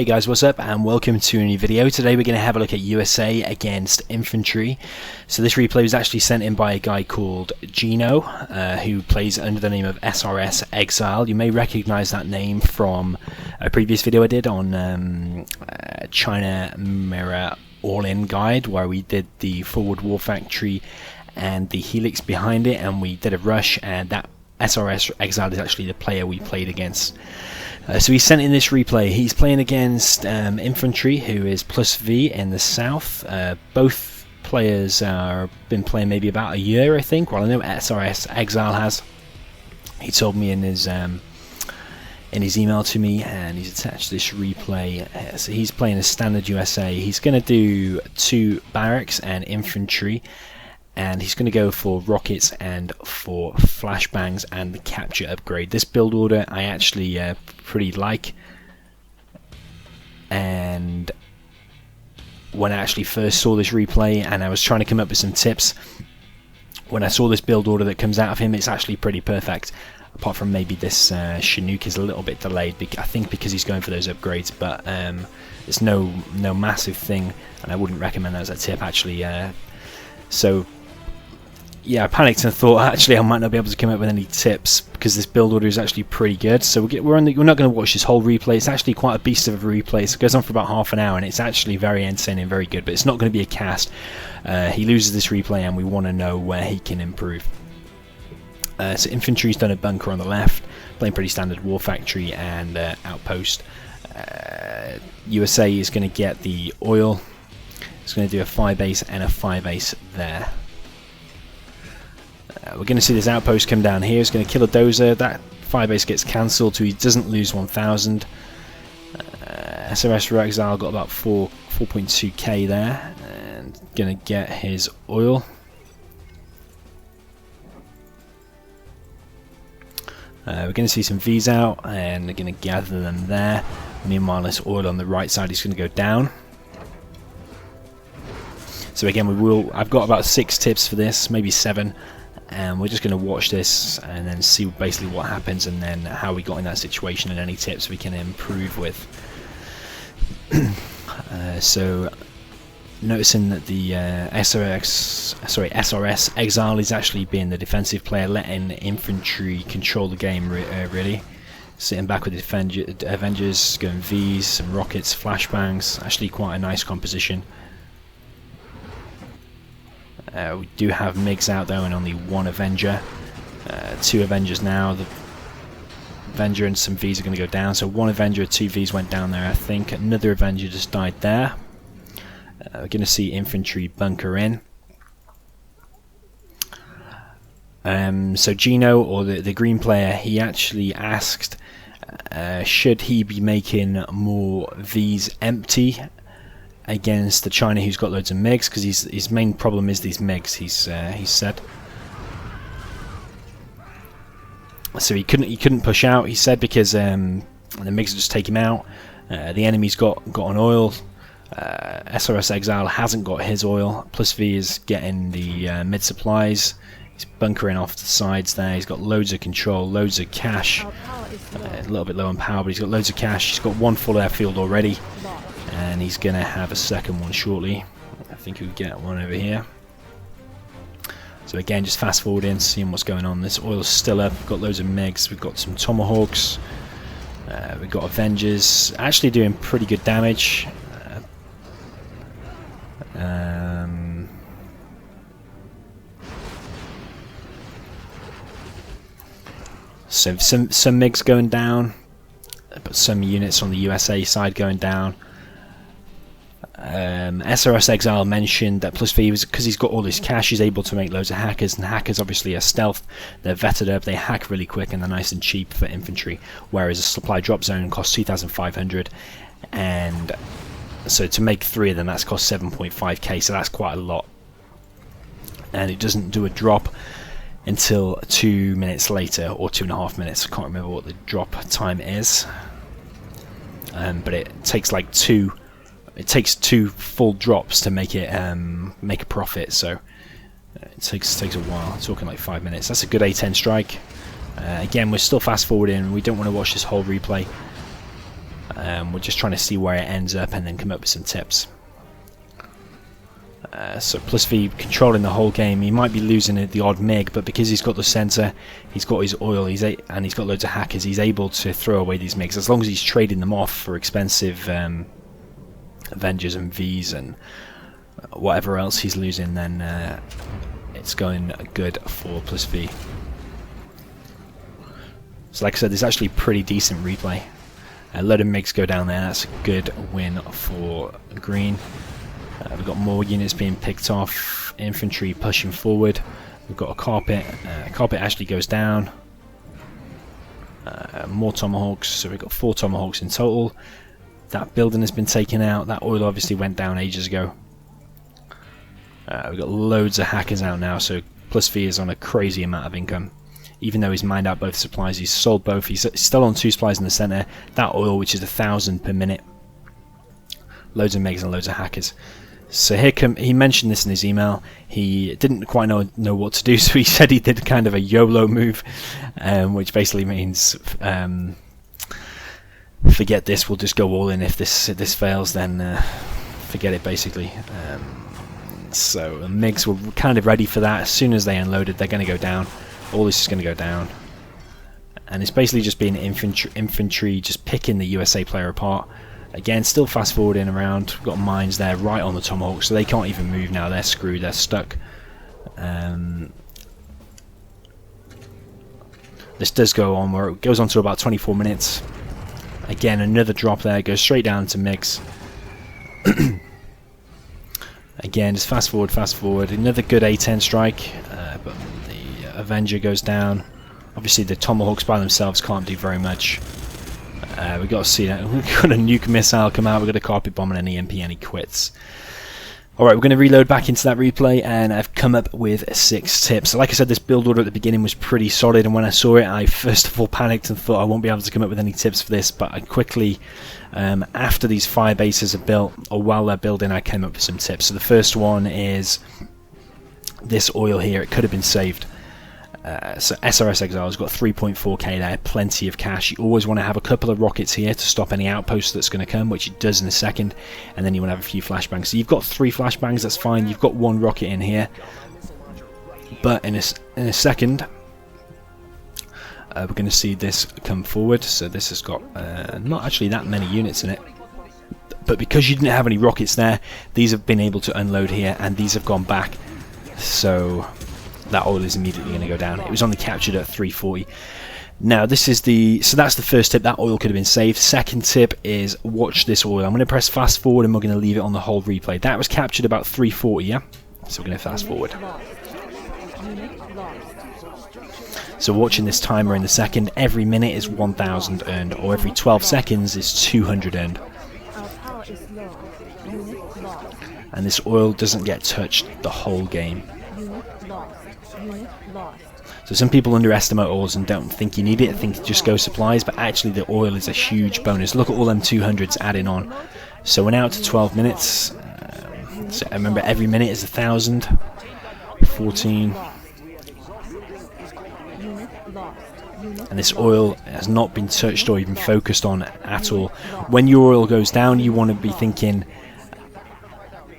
Hey guys, what's up and welcome to a new video. Today we're going to have a look at USA against Infantry. So this replay was actually sent in by a guy called Gino, who plays under the name of SRS Exile. You may recognize that name from a previous video I did on China Mirror All-In Guide, where we did the forward war factory and the helix behind it, and we did a rush, and that SRS Exile is actually the player we played against. So he's sent in this replay. He's playing against Infantry, who is +V in the south. Both players have been playing maybe about a year, I think. Well, I know SRS Exile has. He told me in his email to me, and he's attached this replay. So he's playing as standard USA. He's going to do 2 barracks and infantry, and he's going to go for rockets and for flashbangs and the capture upgrade. This build order I actually pretty like, and when I actually first saw this replay and I was trying to come up with some tips, when I saw this build order that comes out of him, it's actually pretty perfect, apart from maybe this Chinook is a little bit delayed, I think because he's going for those upgrades, but it's no massive thing, and I wouldn't recommend that as a tip actually. So yeah, I panicked and thought actually I might not be able to come up with any tips because this build order is actually pretty good. So we're not going to watch this whole replay. It's actually quite a beast of a replay. So it goes on for about half an hour, and it's actually very entertaining, very good. But it's not going to be a cast. He loses this replay, and we want to know where he can improve. So infantry's done a bunker on the left, playing pretty standard war factory and outpost. USA is going to get the oil. It's going to do a 5 base and a 5 base there. We're going to see this outpost come down here. It's going to kill a dozer. That 5 base gets cancelled, so he doesn't lose 1,000. SRS Exile got about 4.2k there, and going to get his oil. We're going to see some V's out, and they're going to gather them there. Meanwhile, this oil on the right side is going to go down. So again, I've got about 6 tips for this, maybe 7. And we're just going to watch this and then see basically what happens, and then how we got in that situation and any tips we can improve with. So noticing that the SRS Exile is actually being the defensive player, letting infantry control the game really. Sitting back with the Avengers, going V's, some rockets, flashbangs. Actually quite a nice composition. We do have MiGs out though, and only 1 Avenger. 2 Avengers now. The Avenger and some V's are going to go down. So 1 Avenger, 2 V's went down there, I think. Another Avenger just died there. We're going to see infantry bunker in. So Gino, or the green player, he actually asked, should he be making more V's empty against the China who's got loads of MiGs, because his main problem is these MiGs. He said. So he couldn't push out. He said because the MiGs just take him out. The enemy's got an oil. SRS Exile hasn't got his oil. +V is getting the mid supplies. He's bunkering off the sides there. He's got loads of control, loads of cash. A little bit low on power, but he's got loads of cash. He's got 1 full airfield already, and he's going to have a second one shortly. I think he'll get one over here. So again, just fast forwarding, seeing what's going on. This oil's still up. We've got loads of MiGs. We've got some Tomahawks. We've got Avengers actually doing pretty good damage. So some MiGs going down, but some units on the USA side going down. SRS Exile mentioned that +V was because he's got all this cash, he's able to make loads of hackers, and hackers obviously are stealth. They're vetted up, they hack really quick, and they're nice and cheap for infantry. Whereas a supply drop zone costs 2,500, and so to make 3 of them, that's cost 7.5k. So that's quite a lot, and it doesn't do a drop until 2 minutes later, or 2.5 minutes. I can't remember what the drop time is, but it takes like 2 full drops to make it make a profit. So it takes a while. Talking like 5 minutes. That's a good A10 strike. Again, we're still fast forwarding. We don't want to watch this whole replay. We're just trying to see where it ends up and then come up with some tips. So plus V controlling the whole game. He might be losing the odd MiG, but because he's got the sensor, he's got his oil, and he's got loads of hackers, he's able to throw away these MiGs as long as he's trading them off for expensive Avengers and Vs and whatever else he's losing. Then it's going good for plus V. So like I said, there's actually pretty decent replay. A load of MiGs go down there. That's a good win for green. We've got more units being picked off, infantry pushing forward. We've got a carpet. Carpet actually goes down. More tomahawks, so we've got 4 tomahawks in total. That building has been taken out. That oil obviously went down ages ago. We've got loads of hackers out now, so plus V is on a crazy amount of income. Even though he's mined out both supplies, he's sold both. He's still on 2 supplies in the center. That oil, which is 1,000 per minute. Loads of MiGs and loads of hackers. So here he mentioned this in his email. He didn't quite know what to do, so he said he did kind of a YOLO move, which basically means forget this, we'll just go all in. If this fails, then forget it, basically. So the MiGs were kind of ready for that. As soon as they unloaded, they're going to go down. All this is going to go down. And it's basically just being infantry just picking the USA player apart. Again, still fast forwarding around. We've got mines there right on the tomahawk, so they can't even move now. They're screwed. They're stuck. This does go on where it goes on to about 24 minutes. Again, another drop there. Goes straight down to MiGs. Again, just fast forward. Another good A-10 strike, but the Avenger goes down. Obviously, the tomahawks by themselves can't do very much. We've got to see that. We've got a nuke missile come out, we've got a carpet bomb and an EMP, and he quits. Alright, we're going to reload back into that replay, and I've come up with 6 tips. So like I said, this build order at the beginning was pretty solid, and when I saw it, I first of all panicked and thought I won't be able to come up with any tips for this, but I quickly, after these fire bases are built, or while they're building, I came up with some tips. So the first one is this oil here. It could have been saved. So SRS Exile has got 3.4k there, plenty of cash. You always want to have a couple of rockets here to stop any outpost that's going to come, which it does in a second, and then you want to have a few flashbangs. So you've got 3 flashbangs, that's fine. You've got 1 rocket in here, but in a second we're going to see this come forward. So this has got not actually that many units in it, but because you didn't have any rockets there, these have been able to unload here, and these have gone back. So that oil is immediately going to go down. It was only captured at 340. Now this is so that's the first tip. That oil could have been saved. Second tip is watch this oil. I'm going to press fast forward and we're going to leave it on the whole replay. That was captured about 340, yeah? So we're going to fast forward. So watching this timer in the second, every minute is 1,000 earned, or every 12 seconds is 200 earned. And this oil doesn't get touched the whole game. So some people underestimate oils and don't think you need it, think just go supplies, but actually the oil is a huge bonus. Look at all them 200s adding on. So we're now to 12 minutes. So remember, every minute is 1,000. 14. And this oil has not been touched or even focused on at all. When your oil goes down, you want to be thinking,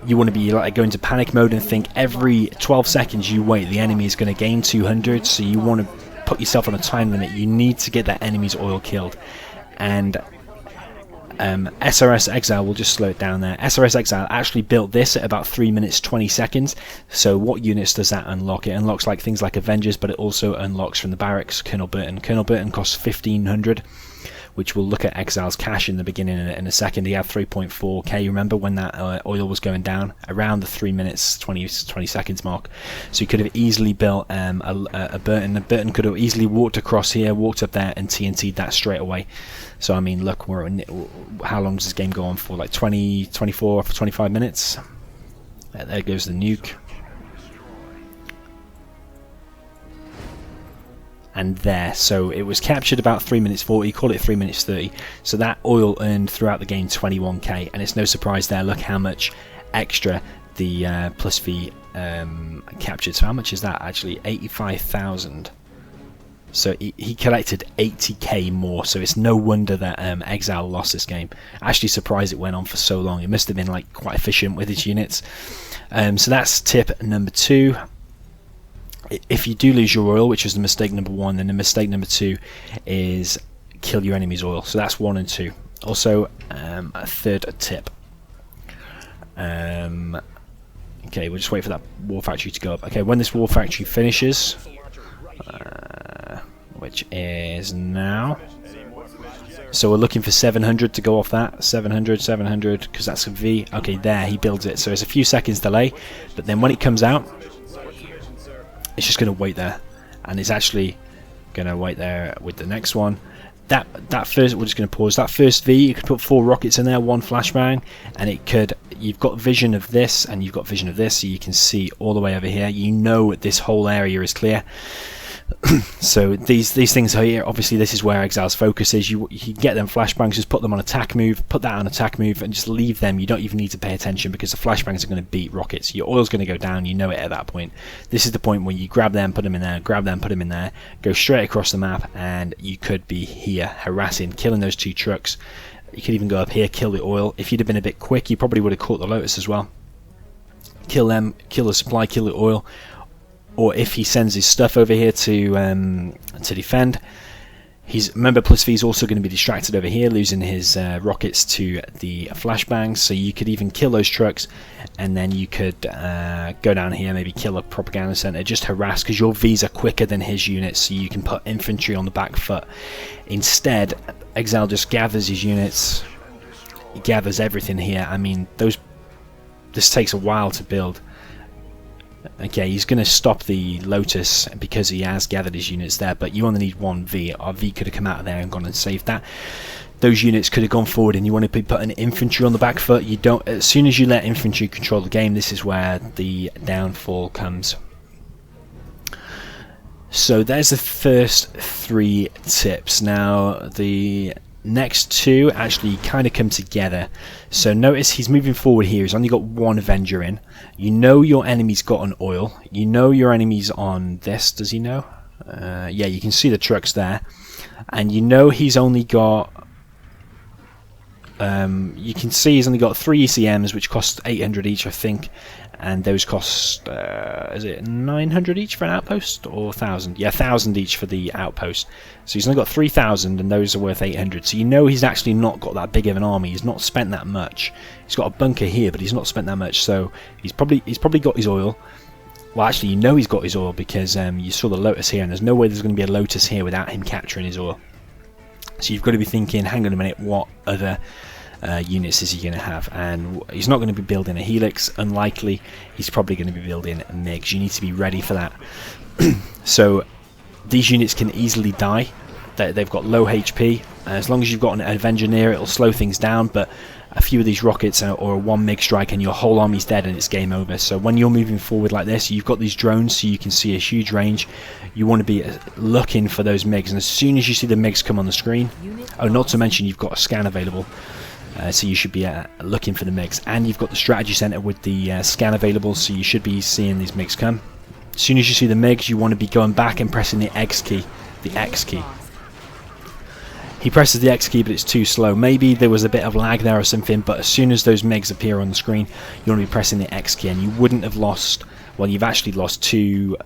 you want to be like going to panic mode and think every 12 seconds you wait, the enemy is going to gain 200, so you want to put yourself on a time limit. You need to get that enemy's oil killed. And SRS Exile, will just slow it down there. SRS Exile actually built this at about 3 minutes 20 seconds. So what units does that unlock? It unlocks like things like Avengers, but it also unlocks from the barracks Colonel Burton. Colonel Burton costs 1,500, which we'll look at Exile's cash in the beginning in a second. He had 3.4k, remember when that oil was going down? Around the 3 minutes 20 seconds mark. So he could have easily built a Burton. Burton could have easily walked across here, walked up there and TNT'd that straight away. So I mean, look, how long does this game go on for? Like 20, 24, 25 minutes? There goes the nuke. And there, so it was captured about 3 minutes 40, call it 3 minutes 30. So that oil earned throughout the game 21k, and it's no surprise there. Look how much extra the plus V captured. So how much is that actually? 85,000. So he collected 80k more, so it's no wonder that Exile lost this game. Actually surprised it went on for so long. It must have been like quite efficient with his units. So that's tip number 2. If you do lose your oil, which is the mistake number 1, then the mistake number 2 is kill your enemy's oil. So that's 1 and 2. Also, a third tip. Okay, we'll just wait for that war factory to go up. Okay, when this war factory finishes, which is now, so we're looking for 700 to go off that. 700, 700, because that's a V. Okay, there, he builds it. So it's a few seconds delay, but then when it comes out, it's just going to wait there, and it's actually going to wait there with the next one. That first, we're just going to pause. That first V, you could put 4 rockets in there, 1 flashbang, and it could. You've got vision of this, and you've got vision of this, so you can see all the way over here. You know this whole area is clear. So these things here, obviously this is where Exile's focus is. You get them flashbangs, just put them on attack move, put that on attack move, and just leave them. You don't even need to pay attention, because the flashbangs are going to beat rockets. Your oil's going to go down, you know it at that point. This is the point where you grab them, put them in there, grab them, put them in there, go straight across the map, and you could be here harassing, killing those 2 trucks. You could even go up here, kill the oil. If you'd have been a bit quick, you probably would have caught the Lotus as well. Kill them, kill the supply, kill the oil. Or if he sends his stuff over here to defend, remember plus V is also going to be distracted over here, losing his rockets to the flashbangs. So you could even kill those trucks, and then you could go down here, maybe kill a propaganda center, just harass, because your V's are quicker than his units, so you can put infantry on the back foot. Instead, Exile just gathers his units, he gathers everything here. I mean, this takes a while to build. Okay, he's going to stop the Lotus because he has gathered his units there, but you only need 1 V. Our V could have come out of there and gone and saved that. Those units could have gone forward, and you want to be putting infantry on the back foot. You don't. As soon as you let infantry control the game, this is where the downfall comes. So there's the first 3 tips. Now the next 2 actually kind of come together. So notice he's moving forward here. He's only got 1 Avenger in. You know your enemy's got an oil. You know your enemy's on this. Does he know? Yeah, you can see the trucks there. And you know he's only got... you can see he's only got 3 ECMs, which cost 800 each, I think. And those cost, is it 900 each for an outpost, or 1,000? Yeah, 1,000 each for the outpost. So he's only got 3,000, and those are worth 800. So you know he's actually not got that big of an army. He's not spent that much. He's got a bunker here, but he's not spent that much. So he's probably got his oil. Well, actually, you know he's got his oil because you saw the Lotus here, and there's no way there's going to be a Lotus here without him capturing his oil. So you've got to be thinking, hang on a minute, what other units is he going to have? And he's not going to be building a Helix, unlikely. He's probably going to be building a MiGs. You need to be ready for that. So these units can easily die. They've got low HP. As long as you've got an Avenger near, it'll slow things down, but a few of these rockets or a 1 MiG strike and your whole army's dead and it's game over. So when you're moving forward like this, you've got these drones so you can see a huge range. You want to be looking for those MiGs, and as soon as you see the MiGs come on the screen, oh, not to mention you've got a scan available. So you should be looking for the MiGs, and you've got the strategy center with the scan available, so you should be seeing these MiGs come. As soon as you see the MiGs, you want to be going back and pressing the X key. The X key. He presses the X key, but it's too slow. Maybe there was a bit of lag there or something, but as soon as those MiGs appear on the screen, you want to be pressing the X key, and you wouldn't have lost... Well, you've actually lost 2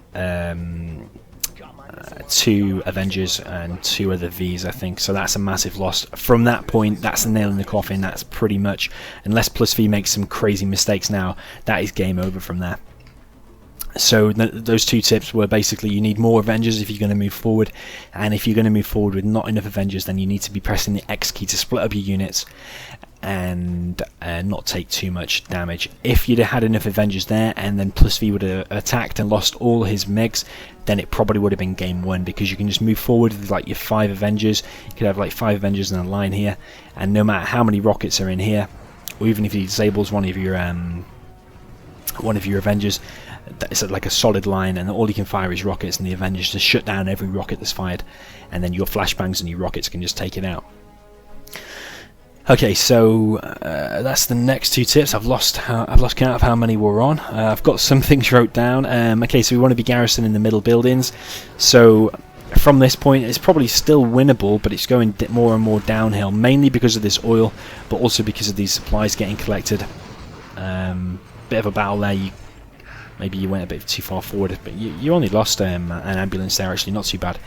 Avengers and 2 other Vs, I think, so that's a massive loss. From that point, that's the nail in the coffin. That's pretty much, unless plus V makes some crazy mistakes now, that is game over from there. So those 2 tips were basically, you need more Avengers if you're going to move forward, and if you're going to move forward with not enough Avengers, then you need to be pressing the X key to split up your units and not take too much damage. If you'd have had enough Avengers there, and then plus V would have attacked and lost all his MiGs, then it probably would have been game 1, because you can just move forward with like your 5 Avengers. You could have like 5 Avengers in a line here, and no matter how many rockets are in here, or even if he disables one of your Avengers, it's like a solid line, and all you can fire is rockets, and the Avengers just shut down every rocket that's fired, and then your flashbangs and your rockets can just take it out. Okay, so that's the next 2 tips. I've lost count of how many we're on. I've got some things wrote down. Okay, so we want to be garrisoning the middle buildings. So from this point, it's probably still winnable, but it's going more and more downhill, mainly because of this oil, but also because of these supplies getting collected. Bit of a battle there. Maybe you went a bit too far forward, but you only lost an ambulance there, actually, not too bad.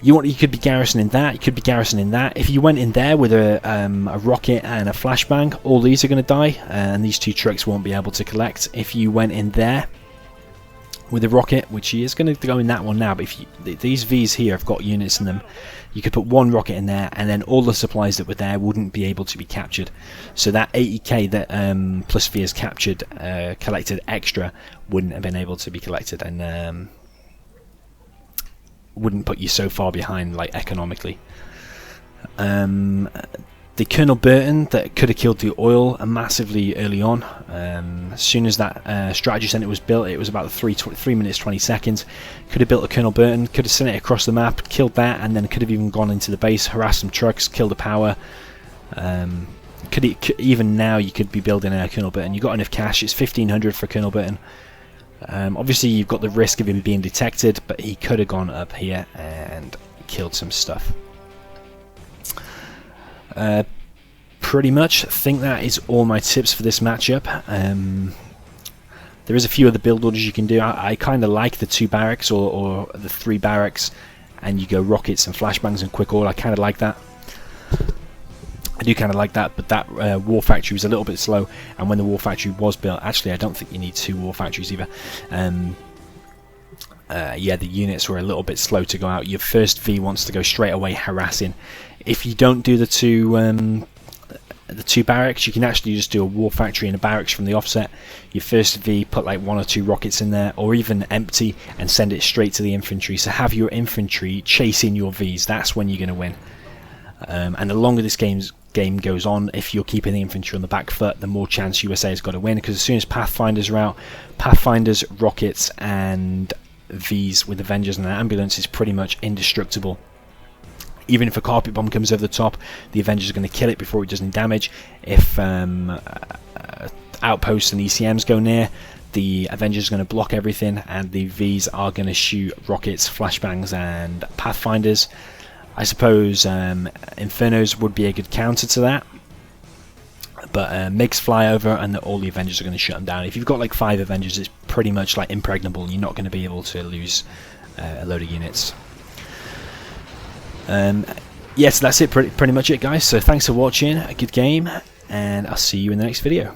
You could be garrisoning that, you could be garrisoning that. If you went in there with a rocket and a flashbang, all these are going to die, and these 2 trucks won't be able to collect. If you went in there with a rocket, which he is going to go in that one now, but if these Vs here have got units in them, you could put 1 rocket in there, and then all the supplies that were there wouldn't be able to be captured. So that 80k that plus V has captured, collected extra, wouldn't have been able to be collected, and wouldn't put you so far behind, like, economically. The Colonel Burton that could have killed the oil massively early on. As soon as that strategy center was built, it was about 3 minutes 20 seconds. Could have built a Colonel Burton, could have sent it across the map, killed that, and then could have even gone into the base, harassed some trucks, killed the power. Even now you could be building a Colonel Burton. You've got enough cash. It's 1500 for Colonel Burton. Obviously you've got the risk of him being detected, but he could have gone up here and killed some stuff. Pretty much, I think that is all my tips for this matchup. There is a few other build orders you can do. I kind of like the 2 barracks or the 3 barracks, and you go rockets and flashbangs and quick oil. I kind of like that. I do kind of like that, but that war factory was a little bit slow, and when the war factory was built, actually I don't think you need 2 war factories either. Yeah, the units were a little bit slow to go out. Your first V wants to go straight away harassing. If you don't do the two barracks, you can actually just do a war factory and a barracks from the offset. Your first V, put like 1 or 2 rockets in there, or even empty, and send it straight to the infantry. So have your infantry chasing your Vs. That's when you're going to win. And the longer this game goes on, if you're keeping the infantry on the back foot, the more chance USA has got to win, because as soon as Pathfinders are out, Pathfinders, rockets, and Vs with Avengers and an ambulance is pretty much indestructible. Even if a carpet bomb comes over the top, the Avengers are going to kill it before it does any damage. If outposts and ECMs go near, the Avengers are going to block everything, and the Vs are going to shoot rockets, flashbangs, and Pathfinders. I suppose Infernos would be a good counter to that, but MiGs fly over, and all the Avengers are going to shut them down. If you've got like 5 Avengers, it's pretty much like impregnable. You're not going to be able to lose a load of units. Yes, that's it. Pretty much it, guys. So thanks for watching. A good game, and I'll see you in the next video.